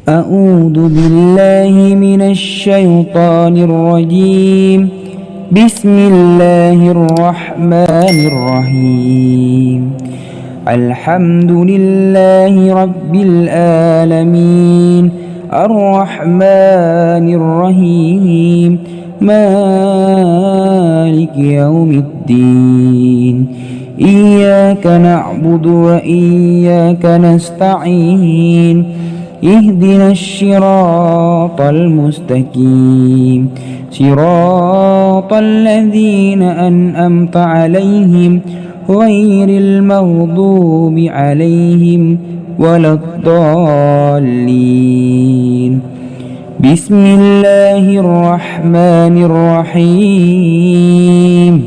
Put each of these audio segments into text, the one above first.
أعوذ بالله من الشيطان الرجيم. بسم الله الرحمن الرحيم. الحمد لله رب العالمين الرحمن الرحيم مالك يوم الدين. إياك نعبد وإياك نستعين. اهدنا الصراط المستقيم صراط الذين أنعمت عليهم غير المغضوب عليهم ولا الضالين. بسم الله الرحمن الرحيم.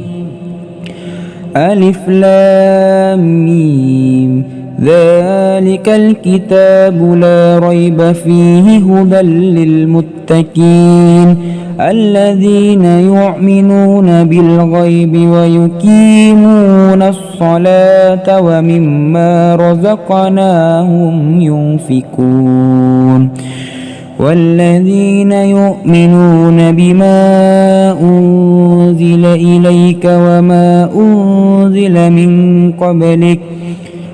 ألف لام ميم. ذلك الكتاب لا ريب فيه هدى للمتقين الذين يؤمنون بالغيب ويقيمون الصلاة ومما رزقناهم ينفقون والذين يؤمنون بما أنزل إليك وما أنزل من قبلك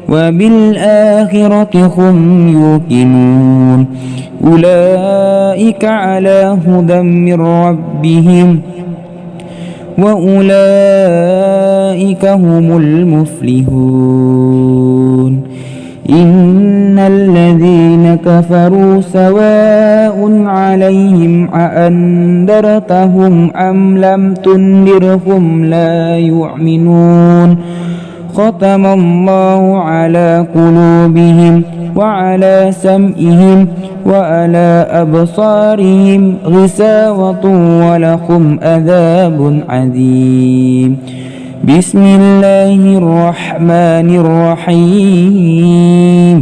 وبالآخرة هم يوقنون أولئك على هدى من ربهم وأولئك هم المفلحون. إن الذين كفروا سواء عليهم أأنذرتهم أم لم تنذرهم لا يؤمنون. ختم الله على قلوبهم وعلى سمعهم وعلى أبصارهم غشاوة ولهم عذاب عظيم. بسم الله الرحمن الرحيم.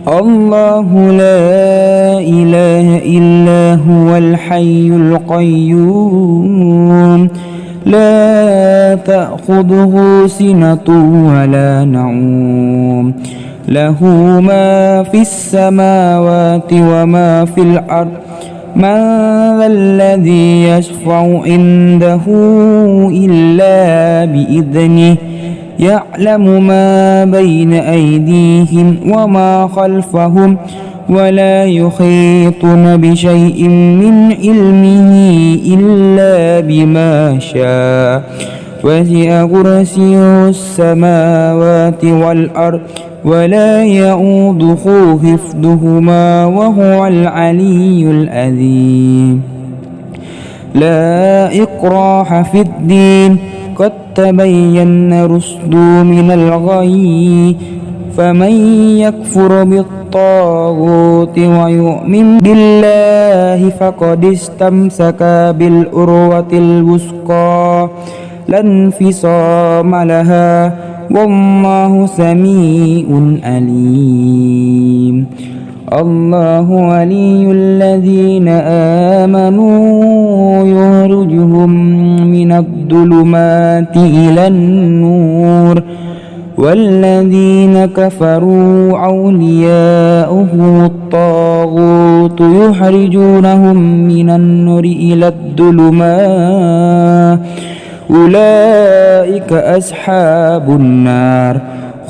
الله لا إله إلا هو الحي القيوم لا تأخذه سنة ولا نوم له ما في السماوات وما في الأرض من ذا الذي يشفع عنده إلا بإذنه يعلم ما بين أيديهم وما خلفهم ولا يحيطون بشيء من علمه إلا بما شاء وسع كرسيه السماوات والأرض ولا يؤوده حفظهما وهو العلي العظيم. لا إكراه في الدين قد تبين الرشد من الغي فمن يكفر بالطاغوت ويؤمن بالله فقد استمسك بالعروة الوثقى لا انفصام لها والله سميع عليم. الله ولي الذين آمنوا يخرجهم من الظلمات إلى النور والذين كفروا أولياؤهم الطاغوت يخرجونهم من النور إلى الظلمات أولئك أصحاب النار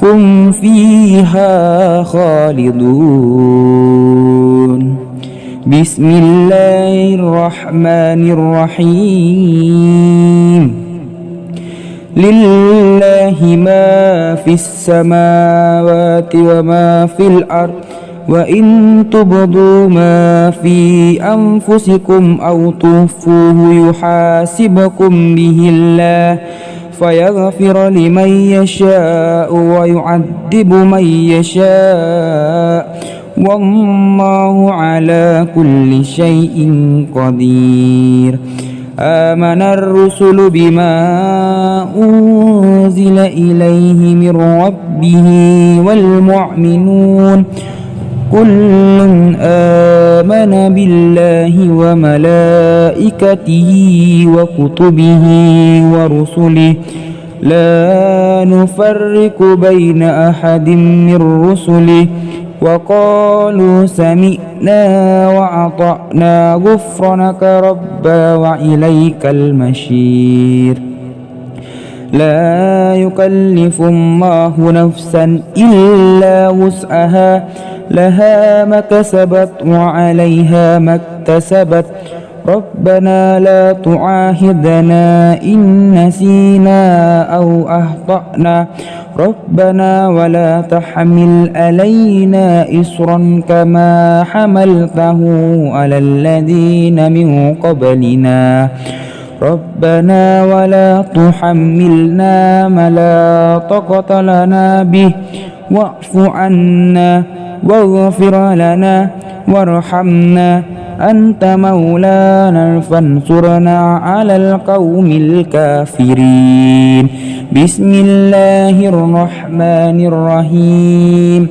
هم فيها خالدون. بسم الله الرحمن الرحيم. لله ما في السماوات وما في الأرض وإن تبدوا ما في أنفسكم أو تخفوه يحاسبكم به الله فيغفر لمن يشاء ويعذب من يشاء والله على كل شيء قدير. آمن الرسل بما أنزل إليه من ربه والمؤمنون كل آمن بالله وملائكته وكتبه ورسله لا نفرق بين أحد من رسله وقالوا سمعنا وأطعنا غفرانك ربنا وإليك المصير لا يكلف الله نفسا إلا وسعها لها ما كسبت وعليها ما اكتسبت ربنا لا تعاهدنا إن نسينا أو أخطأنا ربنا ولا تحمل علينا إصرا كما حملته على الذين من قبلنا ربنا ولا تحملنا ما لا طاقة لنا به واعف عنا واغفر لنا وارحمنا أنت مولانا فانصرنا على القوم الكافرين بسم الله الرحمن الرحيم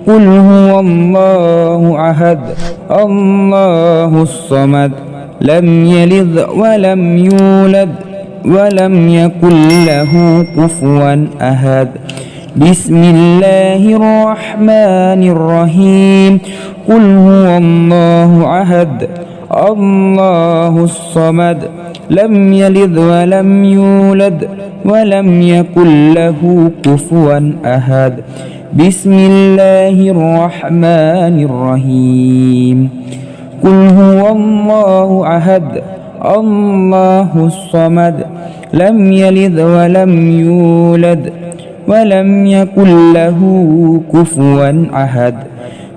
قل هو الله أحد الله الصمد لم يلد ولم يولد ولم يكن له كفوا أحد بسم الله الرحمن الرحيم قل هو الله أحد الله الصمد لم يلد ولم يولد ولم يكن له كفوا أحد بسم الله الرحمن الرحيم قل هو الله أحد الله الصمد لم يلد ولم يولد ولم يكن له كفوا أحد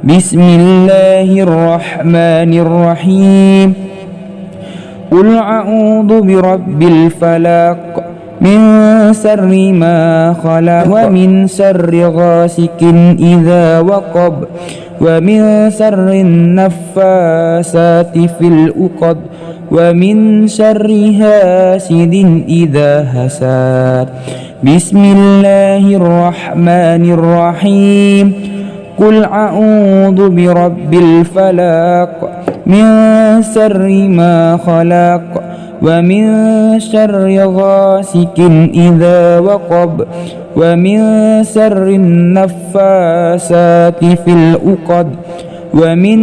بسم الله الرحمن الرحيم قل أعوذ برب الفلق من شر ما خلق ومن شر غاسق إذا وقب ومن شر النفاسات في العقد ومن شر حاسد إذا حسد بسم الله الرحمن الرحيم قل أعوذ برب الفلق من شر ما خلق ومن شر غاسق إذا وقب ومن شر النفاسات في العقد ومن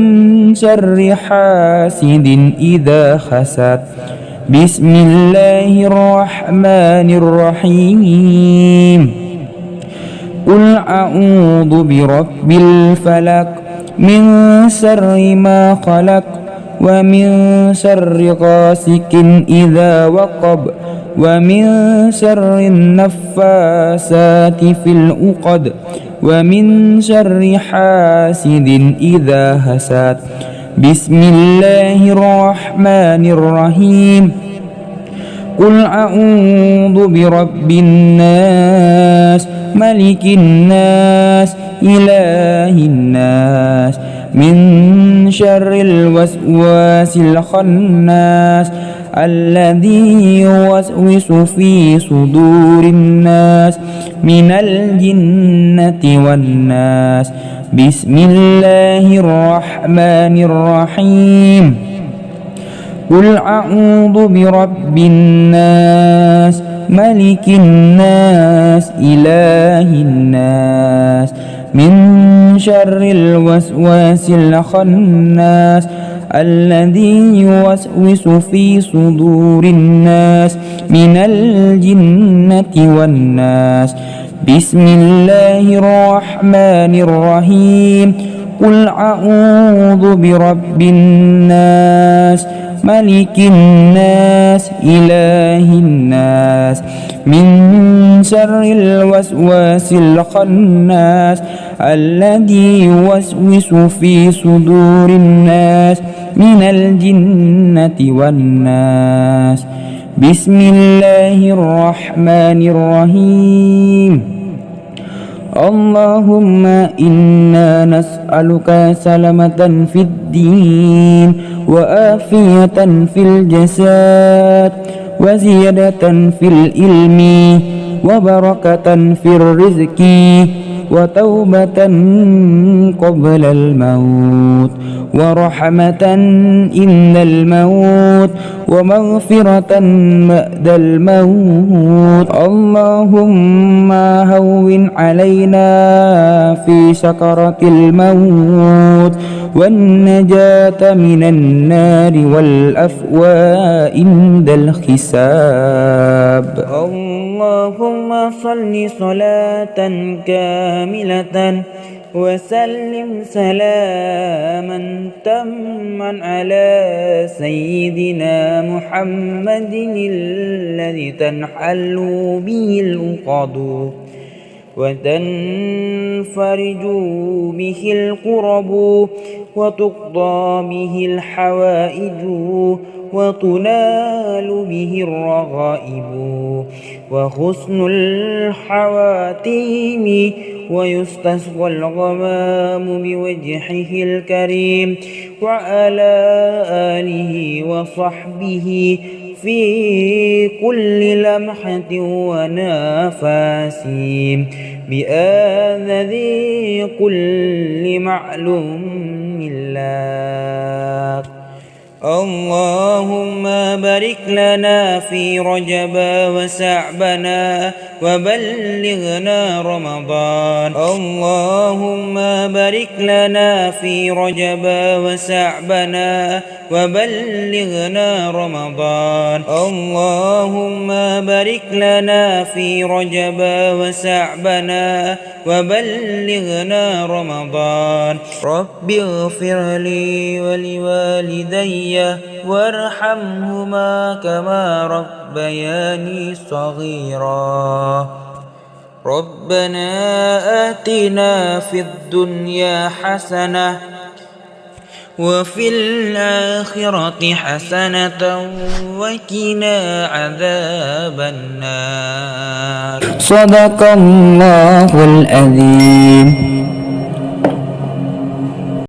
شر حاسد إذا حسد بسم الله الرحمن الرحيم قل أعوذ برب الفلق من شر ما خلق ومن شر غاسق إذا وقب ومن شر النفاسات في العقد ومن شر حاسد إذا حسد بسم الله الرحمن الرحيم قل أعوذ برب الناس ملك الناس إله الناس من شر الوسواس الخناس الذي يوسوس في صدور الناس من الجنة والناس بسم الله الرحمن الرحيم قل أعوذ برب الناس ملك الناس إله الناس من شر الوسواس الخناس الذي يوسوس في صدور الناس من الجنة والناس بسم الله الرحمن الرحيم قل أعوذ برب الناس ملك الناس إله الناس من شر الوسواس الخناس الذي يوسوس في صدور الناس من الجنة والناس بسم الله الرحمن الرحيم اللهم إنا نسألك سلامة في الدين وآفية في الجسد وزيادة في العلم وبركة في الرزق وتوبة قبل الموت ورحمة إن الموت ومغفرة بعد الموت. اللهم هون علينا في سكرة الموت والنجاة من النار والأفواء عند الحساب. اللهم صل صلاة كاملة وسلم سلاما تاما على سيدنا محمد الذي تنحل به العقد وتنفرج به الكرب وتقضى به الحوائج وتنال به الرغائب وحسن الحواتيم ويستسقى الغمام بوجهه الكريم وعلى آله وصحبه في كل لمحة ونفس بآذذ كل معلوم لك. اللهم بارك لنا في رجب وشعبنا وبلغنا رمضان. اللهم بارك لنا في رجب وشعبنا وبلغنا رمضان. اللهم بارك لنا في رجب وشعبنا وبلغنا رمضان. رب اغفر لي ولوالدي وارحمهما كما ربياني صغيرا. ربنا آتنا في الدنيا حسنة وفي الآخرة حسنة وقنا عذاب النار. صدق الله العظيم.